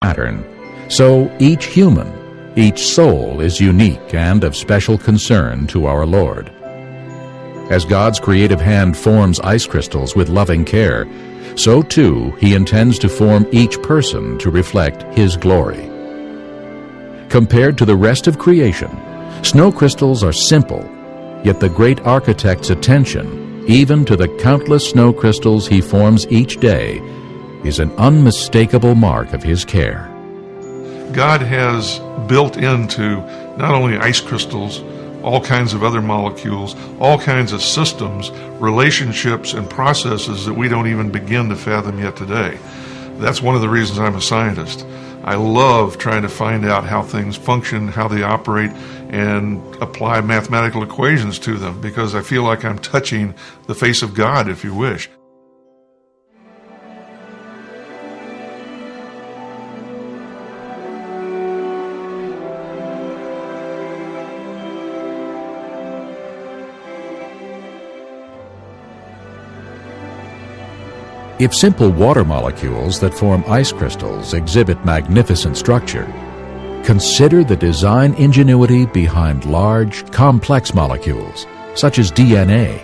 pattern, so each human, each soul is unique and of special concern to our Lord. As God's creative hand forms ice crystals with loving care, so too He intends to form each person to reflect His glory. Compared to the rest of creation, snow crystals are simple, yet the great architect's attention, even to the countless snow crystals He forms each day, is an unmistakable mark of His care. God has built into not only ice crystals, all kinds of other molecules, all kinds of systems, relationships, and processes that we don't even begin to fathom yet today. That's one of the reasons I'm a scientist. I love trying to find out how things function, how they operate, and apply mathematical equations to them, because I feel like I'm touching the face of God, if you wish. If simple water molecules that form ice crystals exhibit magnificent structure, consider the design ingenuity behind large, complex molecules, such as DNA.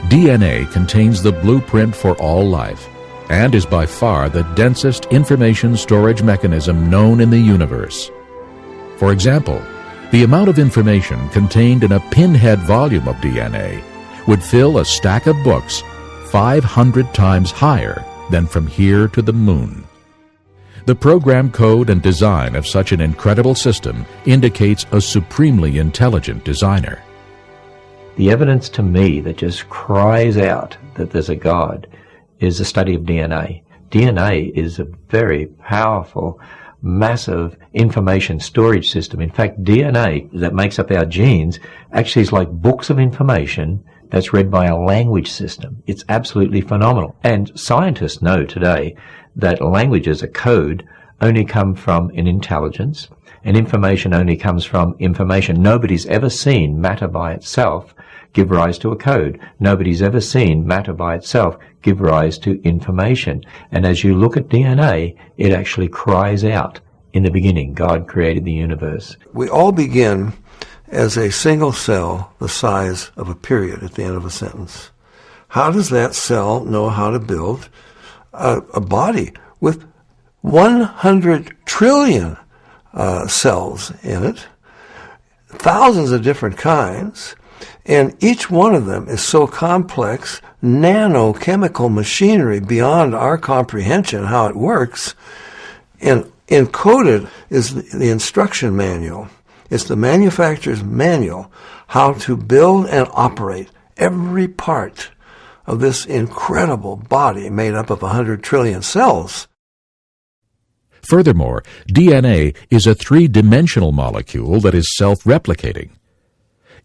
DNA contains the blueprint for all life and is by far the densest information storage mechanism known in the universe. For example, the amount of information contained in a pinhead volume of DNA would fill a stack of books 500 times higher than from here to the moon. The program code and design of such an incredible system indicates a supremely intelligent designer. The evidence to me that just cries out that there's a God is the study of DNA. DNA is a very powerful, massive information storage system. In fact, DNA that makes up our genes actually is like books of information that's read by a language system. It's absolutely phenomenal. And scientists know today that languages, a code, only come from an intelligence, and information only comes from information. Nobody's ever seen matter by itself give rise to a code. Nobody's ever seen matter by itself give rise to information. And as you look at DNA, it actually cries out, in the beginning, God created the universe. We all begin as a single cell the size of a period at the end of a sentence. How does that cell know how to build a body with 100 trillion cells in it, thousands of different kinds, and each one of them is so complex, nanochemical machinery beyond our comprehension how it works, and encoded is the instruction manual. It's the manufacturer's manual how to build and operate every part of this incredible body made up of 100 trillion cells. Furthermore, DNA is a three-dimensional molecule that is self-replicating.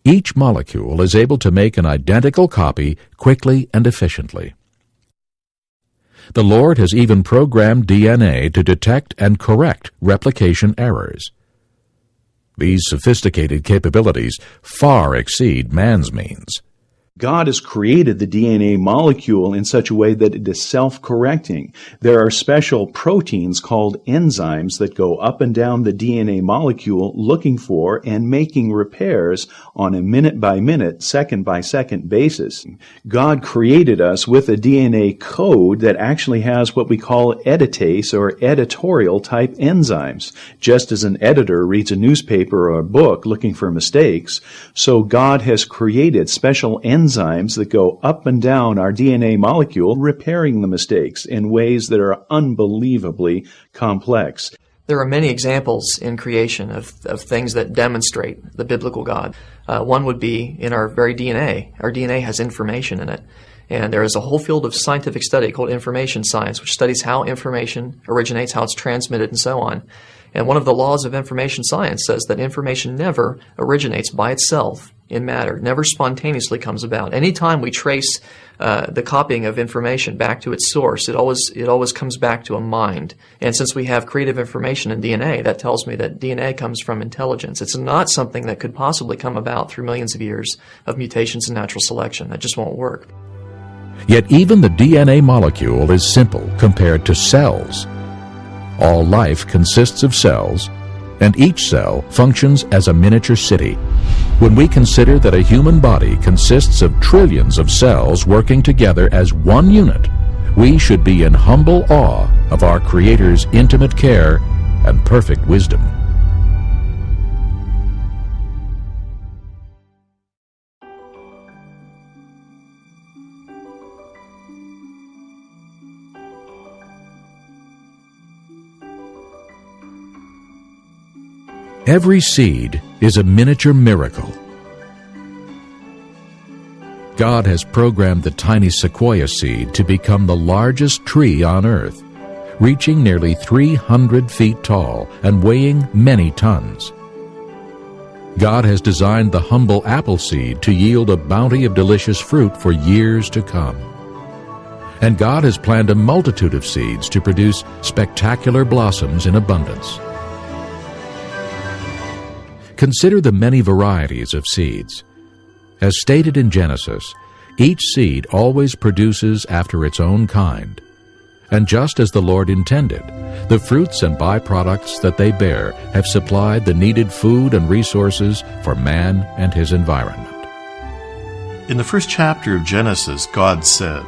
Each molecule is able to make an identical copy quickly and efficiently. The Lord has even programmed DNA to detect and correct replication errors. These sophisticated capabilities far exceed man's means. God has created the DNA molecule in such a way that it is self-correcting. There are special proteins called enzymes that go up and down the DNA molecule looking for and making repairs on a minute-by-minute, second-by-second basis. God created us with a DNA code that actually has what we call editase or editorial-type enzymes. Just as an editor reads a newspaper or a book looking for mistakes, so God has created special enzymes that go up and down our DNA molecule, repairing the mistakes in ways that are unbelievably complex. There are many examples in creation of things that demonstrate the biblical God. One would be in our very DNA. Our DNA has information in it. And there is a whole field of scientific study called information science, which studies how information originates, how it's transmitted, and so on. And one of the laws of information science says that information never originates by itself in matter, never spontaneously comes about. Anytime we trace the copying of information back to its source, it always comes back to a mind. And since we have creative information in DNA, that tells me that DNA comes from intelligence. It's not something that could possibly come about through millions of years of mutations and natural selection. That just won't work. Yet even the DNA molecule is simple compared to cells. All life consists of cells, and each cell functions as a miniature city. When we consider that a human body consists of trillions of cells working together as one unit, we should be in humble awe of our Creator's intimate care and perfect wisdom. Every seed is a miniature miracle. God has programmed the tiny sequoia seed to become the largest tree on earth, reaching nearly 300 feet tall and weighing many tons. God has designed the humble apple seed to yield a bounty of delicious fruit for years to come. And God has planned a multitude of seeds to produce spectacular blossoms in abundance. Consider the many varieties of seeds. As stated in Genesis, each seed always produces after its own kind. And just as the Lord intended, the fruits and byproducts that they bear have supplied the needed food and resources for man and his environment. In the first chapter of Genesis, God said,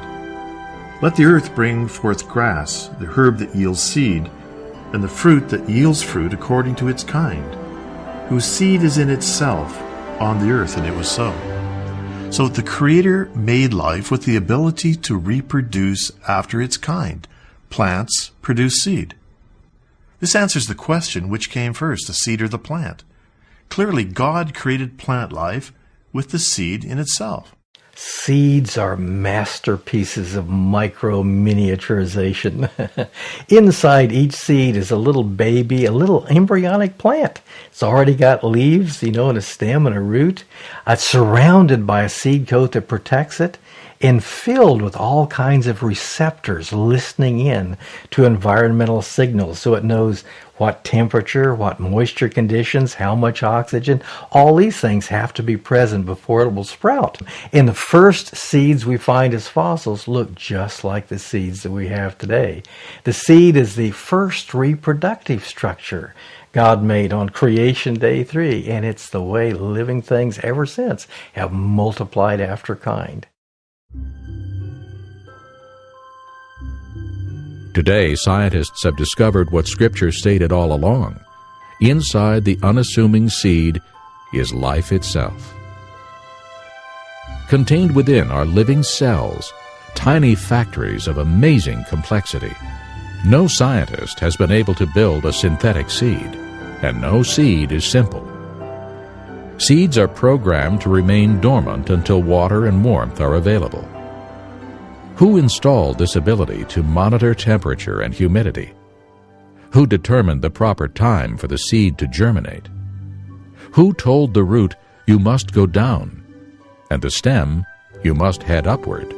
"Let the earth bring forth grass, the herb that yields seed, and the fruit that yields fruit according to its kind, whose seed is in itself on the earth," and it was so. So the Creator made life with the ability to reproduce after its kind. Plants produce seed. This answers the question, which came first, the seed or the plant? Clearly, God created plant life with the seed in itself. Seeds are masterpieces of micro-miniaturization. Inside each seed is a little baby, a little embryonic plant. It's already got leaves, and a stem and a root. It's surrounded by a seed coat that protects it, and filled with all kinds of receptors listening in to environmental signals, so it knows what temperature, what moisture conditions, how much oxygen. All these things have to be present before it will sprout. And the first seeds we find as fossils look just like the seeds that we have today. The seed is the first reproductive structure God made on Creation Day 3, and it's the way living things ever since have multiplied after kind. Today, scientists have discovered what Scripture stated all along. Inside the unassuming seed is life itself. Contained within are living cells, tiny factories of amazing complexity. No scientist has been able to build a synthetic seed, and no seed is simple. Seeds are programmed to remain dormant until water and warmth are available. Who installed this ability to monitor temperature and humidity? Who determined the proper time for the seed to germinate? Who told the root, "You must go down," and the stem, "You must head upward"?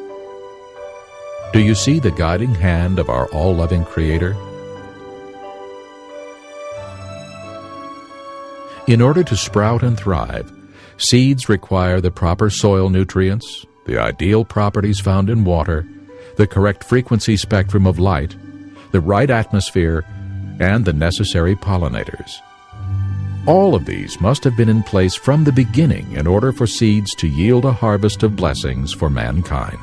Do you see the guiding hand of our all-loving Creator? In order to sprout and thrive, seeds require the proper soil nutrients, the ideal properties found in water, the correct frequency spectrum of light, the right atmosphere, and the necessary pollinators. All of these must have been in place from the beginning in order for seeds to yield a harvest of blessings for mankind.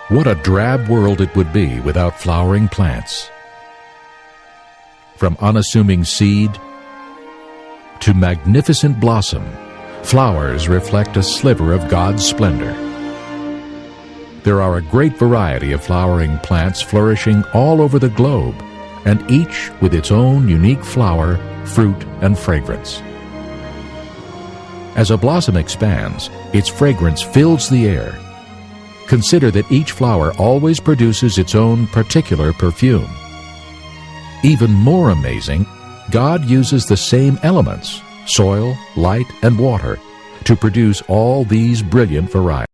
What a drab world it would be without flowering plants. From unassuming seed to magnificent blossom, flowers reflect a sliver of God's splendor. There are a great variety of flowering plants flourishing all over the globe, and each with its own unique flower, fruit, and fragrance. As a blossom expands, its fragrance fills the air. Consider that each flower always produces its own particular perfume. Even more amazing, God uses the same elements, soil, light, and water, to produce all these brilliant varieties.